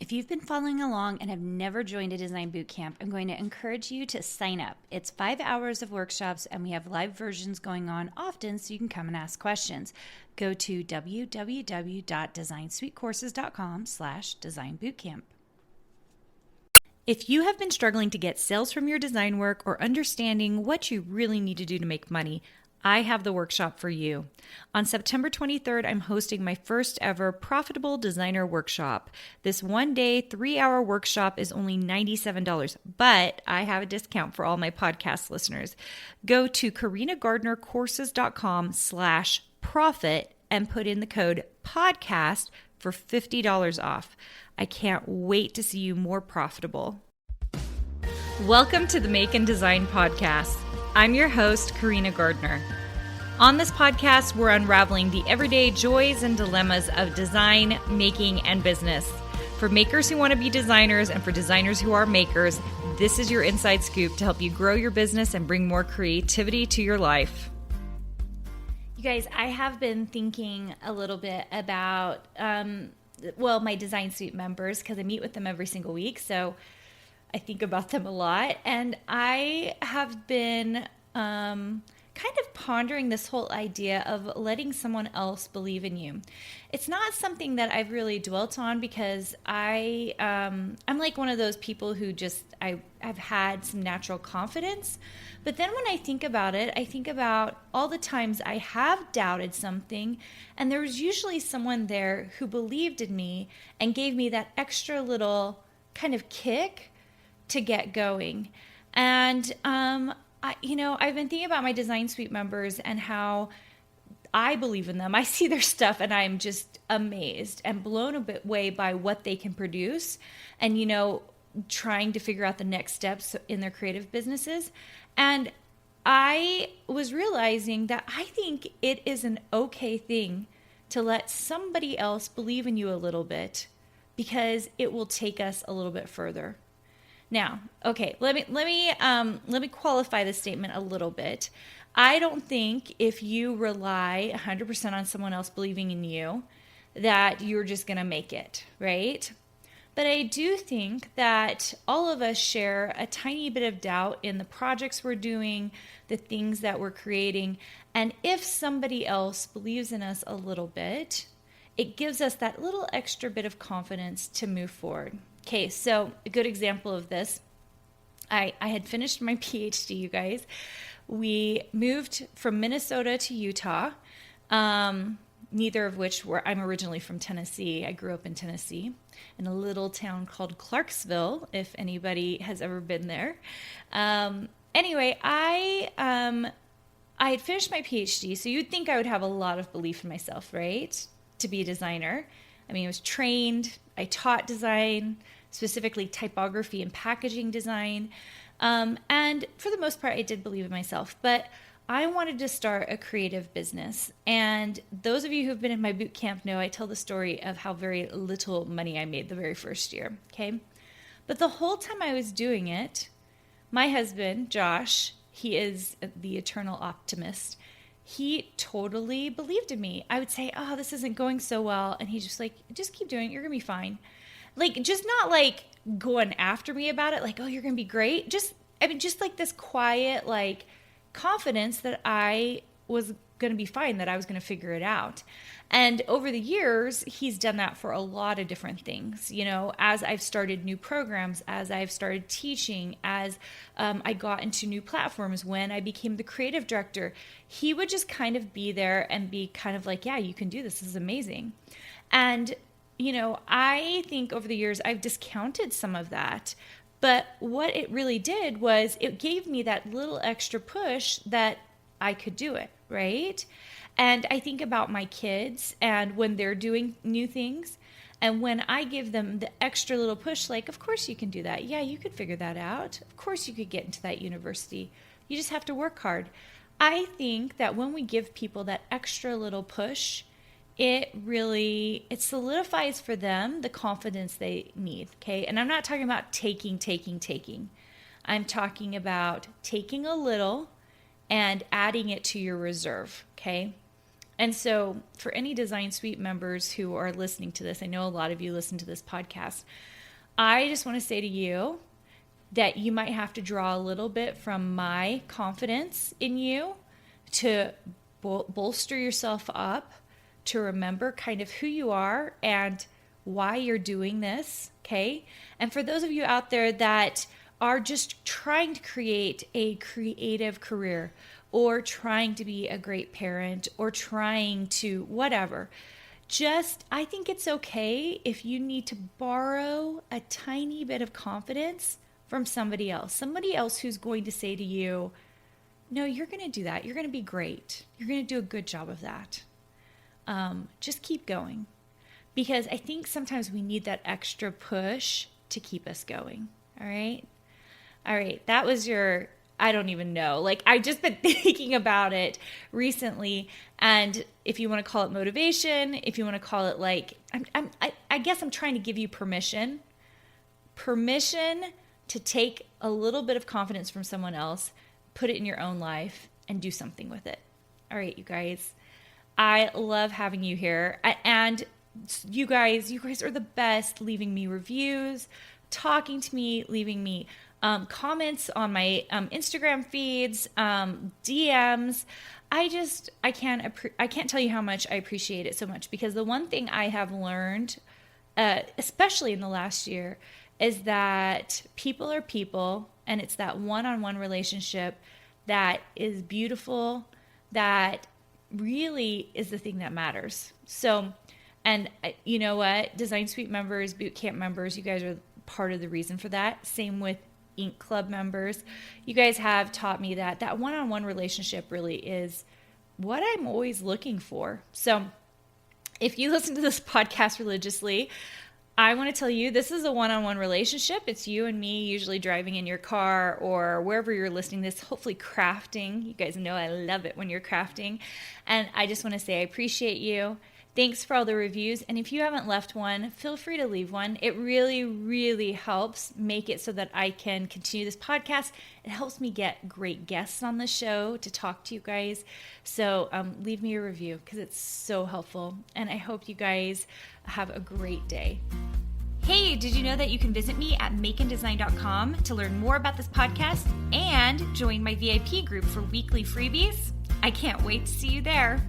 If you've been following along and have never joined a design bootcamp, I'm going to encourage you to sign up. It's 5 hours of workshops and we have live versions going on often so you can come and ask questions. Go to www.designsweetcourses.com/designbootcamp. If you have been struggling to get sales from your design work or understanding what you really need to do to make money, I have the workshop for you. On September 23rd, I'm hosting my first ever Profitable Designer Workshop. This 1-day, 3-hour workshop is only $97, but I have a discount for all my podcast listeners. Go to carinagardnercourses.com/profit and put in the code podcast for $50 off. I can't wait to see you more profitable. Welcome to the Make and Design Podcast. I'm your host, Carina Gardner. On this podcast, we're unraveling the everyday joys and dilemmas of design, making, and business. For makers who want to be designers and for designers who are makers, this is your inside scoop to help you grow your business and bring more creativity to your life. You guys, I have been thinking a little bit about, my Design Suite members, because I meet with them every single week, so I think about them a lot. And I have been kind of pondering this whole idea of letting someone else believe in you. It's not something that I've really dwelt on because I'm like one of those people who I've had some natural confidence. But then when I think about it, I think about all the times I have doubted something, and there was usually someone there who believed in me and gave me that extra little kind of kick to get going. And I've been thinking about my Design Suite members and how I believe in them. I see their stuff and I'm just amazed and blown away by what they can produce and, trying to figure out the next steps in their creative businesses. And I was realizing that I think it is an okay thing to let somebody else believe in you a little bit because it will take us a little bit further. Now, okay, let me qualify this statement a little bit. I don't think if you rely 100% on someone else believing in you that you're just going to make it, right? But I do think that all of us share a tiny bit of doubt in the projects we're doing, the things that we're creating. And if somebody else believes in us a little bit, it gives us that little extra bit of confidence to move forward. Okay, so a good example of this, I had finished my Ph.D., you guys. We moved from Minnesota to Utah, neither of which I'm originally from Tennessee. I grew up in Tennessee in a little town called Clarksville, if anybody has ever been there. Anyway, I had finished my Ph.D., so you'd think I would have a lot of belief in myself, right, to be a designer. I mean, I was trained, I taught design, specifically typography and packaging design. And for the most part, I did believe in myself. But I wanted to start a creative business. And those of you who've been in my boot camp know I tell the story of how very little money I made the very first year, okay? But the whole time I was doing it, my husband, Josh, he is the eternal optimist. He totally believed in me. I would say, oh, this isn't going so well. And he's just like, just keep doing it. You're going to be fine. Like, just not like going after me about it. Like, oh, you're going to be great. Just like this quiet, like confidence that I was going to be fine, that I was going to figure it out. And over the years, he's done that for a lot of different things. As I've started new programs, as I've started teaching, as I got into new platforms, when I became the creative director, he would just kind of be there and be kind of like, yeah, you can do this. This is amazing. And, I think over the years, I've discounted some of that. But what it really did was it gave me that little extra push that I could do it, right? And I think about my kids and when they're doing new things and when I give them the extra little push, like, of course you can do that. Yeah, you could figure that out. Of course you could get into that university. You just have to work hard. I think that when we give people that extra little push, it solidifies for them the confidence they need, okay? And I'm not talking about taking. I'm talking about taking a little and adding it to your reserve, okay? And so for any Design Suite members who are listening to this, I know a lot of you listen to this podcast, I just want to say to you that you might have to draw a little bit from my confidence in you to bolster yourself up, to remember kind of who you are and why you're doing this, okay? And for those of you out there that are just trying to create a creative career, or trying to be a great parent, or trying to whatever, I think it's okay if you need to borrow a tiny bit of confidence from somebody else who's going to say to you, no, you're going to do that. You're going to be great. You're going to do a good job of that. Just keep going. Because I think sometimes we need that extra push to keep us going. All right. That was I don't even know. Like, I've just been thinking about it recently. And if you want to call it motivation, if you want to call it I guess I'm trying to give you permission to take a little bit of confidence from someone else, put it in your own life, and do something with it. All right, you guys. I love having you here. And you guys are the best, leaving me reviews, talking to me, leaving me comments on my Instagram feeds, DMs. I can't tell you how much I appreciate it so much, because the one thing I have learned, especially in the last year, is that people are people, and it's that one-on-one relationship that is beautiful, that really is the thing that matters. So, and you know what? Design Suite members, Bootcamp members, you guys are part of the reason for that. Same with Ink Club members. You guys have taught me that one-on-one relationship really is what I'm always looking for. So if you listen to this podcast religiously, I want to tell you this is a one-on-one relationship. It's you and me, usually driving in your car or wherever you're listening to this, hopefully crafting. You guys know I love it when you're crafting. And I just want to say I appreciate you. Thanks for all the reviews. And if you haven't left one, feel free to leave one. It really, really helps make it so that I can continue this podcast. It helps me get great guests on the show to talk to you guys. So leave me a review because it's so helpful. And I hope you guys have a great day. Hey, did you know that you can visit me at makeanddesign.com to learn more about this podcast and join my VIP group for weekly freebies? I can't wait to see you there.